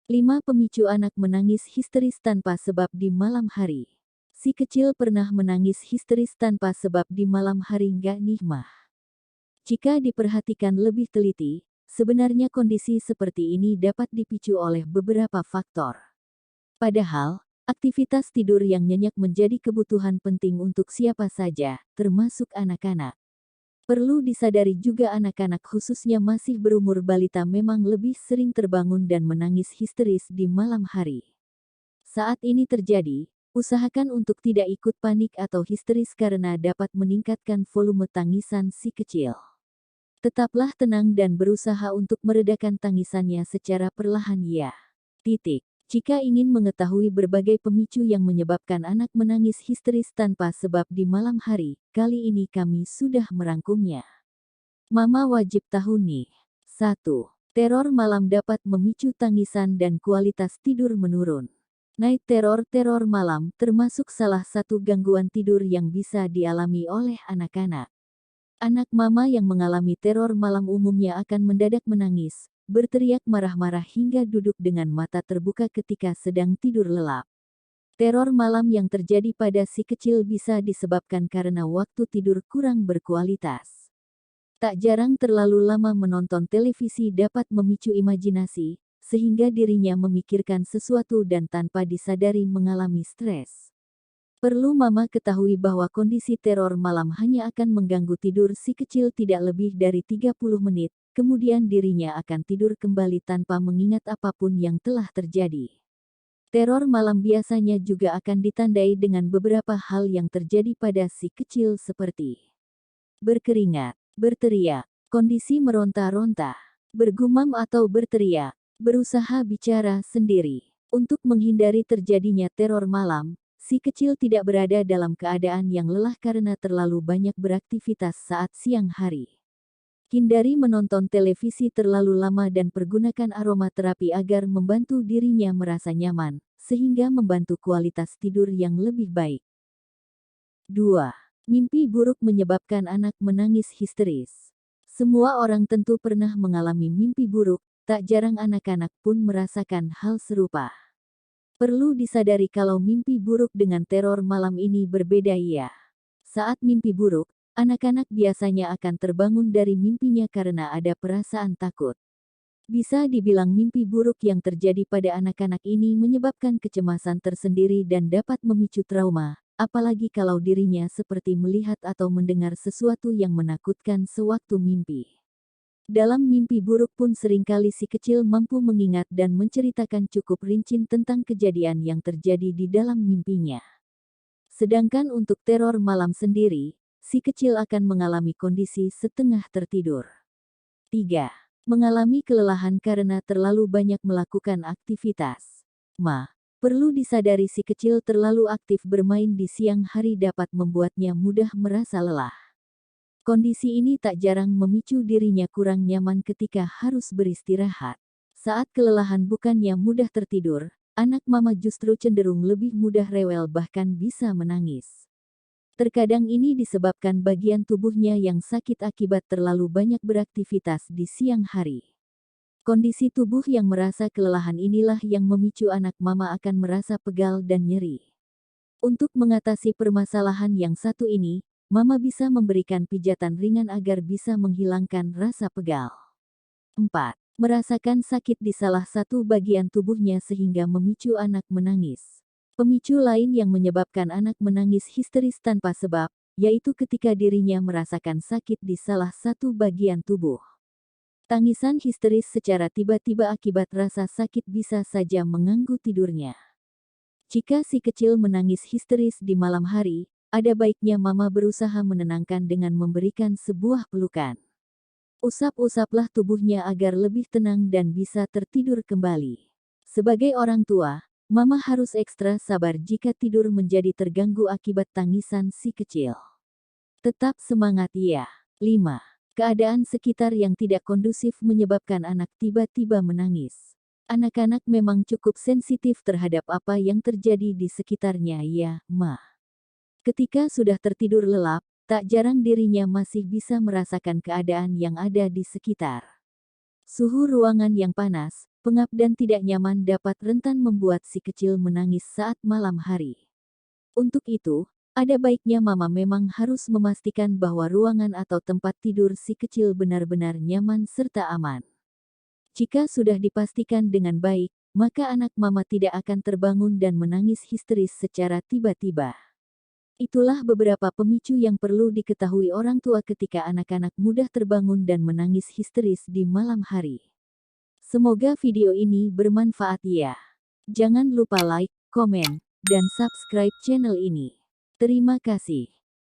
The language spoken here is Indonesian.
5 pemicu anak menangis histeris tanpa sebab di malam hari. Si kecil pernah menangis histeris tanpa sebab di malam hari nggak nih mah? Jika diperhatikan lebih teliti, sebenarnya kondisi seperti ini dapat dipicu oleh beberapa faktor. Padahal, aktivitas tidur yang nyenyak menjadi kebutuhan penting untuk siapa saja, termasuk anak-anak. Perlu disadari juga anak-anak khususnya masih berumur balita memang lebih sering terbangun dan menangis histeris di malam hari. Saat ini terjadi, usahakan untuk tidak ikut panik atau histeris karena dapat meningkatkan volume tangisan si kecil. Tetaplah tenang dan berusaha untuk meredakan tangisannya secara perlahan ya. Titik. Jika ingin mengetahui berbagai pemicu yang menyebabkan anak menangis histeris tanpa sebab di malam hari, kali ini kami sudah merangkumnya. Mama wajib tahu nih. 1. Teror malam dapat memicu tangisan dan kualitas tidur menurun. Night teror malam termasuk salah satu gangguan tidur yang bisa dialami oleh anak-anak. Anak mama yang mengalami teror malam umumnya akan mendadak menangis, berteriak marah-marah hingga duduk dengan mata terbuka ketika sedang tidur lelap. Teror malam yang terjadi pada si kecil bisa disebabkan karena waktu tidur kurang berkualitas. Tak jarang terlalu lama menonton televisi dapat memicu imajinasi, sehingga dirinya memikirkan sesuatu dan tanpa disadari mengalami stres. Perlu mama ketahui bahwa kondisi teror malam hanya akan mengganggu tidur si kecil tidak lebih dari 30 menit, kemudian dirinya akan tidur kembali tanpa mengingat apapun yang telah terjadi. Teror malam biasanya juga akan ditandai dengan beberapa hal yang terjadi pada si kecil seperti berkeringat, berteriak, kondisi meronta-ronta, bergumam atau berteriak, berusaha bicara sendiri. Untuk menghindari terjadinya teror malam, si kecil tidak berada dalam keadaan yang lelah karena terlalu banyak beraktivitas saat siang hari. Hindari menonton televisi terlalu lama dan pergunakan aromaterapi agar membantu dirinya merasa nyaman, sehingga membantu kualitas tidur yang lebih baik. 2. Mimpi buruk menyebabkan anak menangis histeris. Semua orang tentu pernah mengalami mimpi buruk, tak jarang anak-anak pun merasakan hal serupa. Perlu disadari kalau mimpi buruk dengan teror malam ini berbeda ya. Saat mimpi buruk, anak-anak biasanya akan terbangun dari mimpinya karena ada perasaan takut. Bisa dibilang mimpi buruk yang terjadi pada anak-anak ini menyebabkan kecemasan tersendiri dan dapat memicu trauma, apalagi kalau dirinya seperti melihat atau mendengar sesuatu yang menakutkan sewaktu mimpi. Dalam mimpi buruk pun seringkali si kecil mampu mengingat dan menceritakan cukup rinci tentang kejadian yang terjadi di dalam mimpinya. Sedangkan untuk teror malam sendiri, si kecil akan mengalami kondisi setengah tertidur. 3. Mengalami kelelahan karena terlalu banyak melakukan aktivitas. Perlu disadari si kecil terlalu aktif bermain di siang hari dapat membuatnya mudah merasa lelah. Kondisi ini tak jarang memicu dirinya kurang nyaman ketika harus beristirahat. Saat kelelahan bukannya mudah tertidur, anak mama justru cenderung lebih mudah rewel bahkan bisa menangis. Terkadang ini disebabkan bagian tubuhnya yang sakit akibat terlalu banyak beraktivitas di siang hari. Kondisi tubuh yang merasa kelelahan inilah yang memicu anak mama akan merasa pegal dan nyeri. Untuk mengatasi permasalahan yang satu ini, mama bisa memberikan pijatan ringan agar bisa menghilangkan rasa pegal. 4. Merasakan sakit di salah satu bagian tubuhnya sehingga memicu anak menangis. Pemicu lain yang menyebabkan anak menangis histeris tanpa sebab, yaitu ketika dirinya merasakan sakit di salah satu bagian tubuh. Tangisan histeris secara tiba-tiba akibat rasa sakit bisa saja mengganggu tidurnya. Jika si kecil menangis histeris di malam hari, ada baiknya mama berusaha menenangkan dengan memberikan sebuah pelukan. Usap-usaplah tubuhnya agar lebih tenang dan bisa tertidur kembali. Sebagai orang tua, mama harus ekstra sabar jika tidur menjadi terganggu akibat tangisan si kecil. Tetap semangat ya. 5. Keadaan sekitar yang tidak kondusif menyebabkan anak tiba-tiba menangis. Anak-anak memang cukup sensitif terhadap apa yang terjadi di sekitarnya ya, Ma. Ketika sudah tertidur lelap, tak jarang dirinya masih bisa merasakan keadaan yang ada di sekitar. Suhu ruangan yang panas, Pengap dan tidak nyaman dapat rentan membuat si kecil menangis saat malam hari. Untuk itu, ada baiknya mama memang harus memastikan bahwa ruangan atau tempat tidur si kecil benar-benar nyaman serta aman. Jika sudah dipastikan dengan baik, maka anak mama tidak akan terbangun dan menangis histeris secara tiba-tiba. Itulah beberapa pemicu yang perlu diketahui orang tua ketika anak-anak mudah terbangun dan menangis histeris di malam hari. Semoga video ini bermanfaat ya. Jangan lupa like, komen, dan subscribe channel ini. Terima kasih.